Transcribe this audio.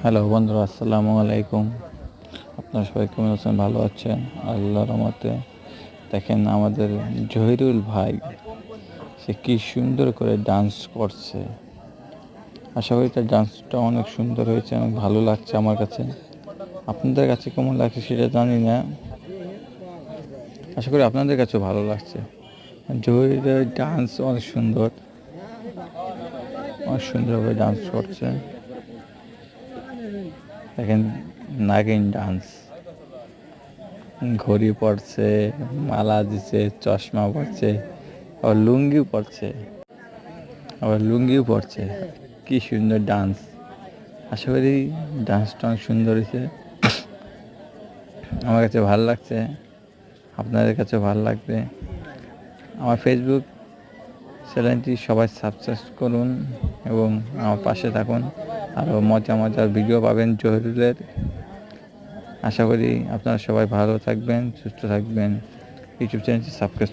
Hello বন্ধুরা, আসসালামু আলাইকুম। আপনারা সবাই কেমন আছেন? ভালো আছেন? আল্লাহর রহমতে। দেখেন আমাদের জহিরুল ভাই, সে কি সুন্দর করে ডান্স করছে। আশা করি তার ডান্সটা অনেক সুন্দর হয়েছে, অনেক ভালো লাগছে আমার কাছে। আপনাদের কাছে কেমন লাগছে সেটা জানি না, আশা করি আপনাদের কাছেও ভালো লাগছে। জহিরের ডান্স অনেক সুন্দর, অনেক সুন্দরভাবে ডান্স করছে। দেখেন, নাগিন ডান্স, ঘড়ি পড়ছে, মালা দিছে, চশমা পড়ছে, আবার লুঙ্গিও পড়ছে। কি সুন্দর ডান্স! আশা করি ডান্সটা অনেক সুন্দর হয়েছে। আমার কাছে ভালো লাগছে, আপনাদের কাছে ভালো লাগবে। আমার ফেসবুক চ্যানেলটি সবাই সাবস্ক্রাইব করুন এবং আমার পাশে থাকুন। আরও মজার ভিডিও পাবেন জহিরুলের। আশা করি আপনারা সবাই ভালো থাকবেন, সুস্থ থাকবেন। ইউটিউব চ্যানেলটি সাবস্ক্রাইব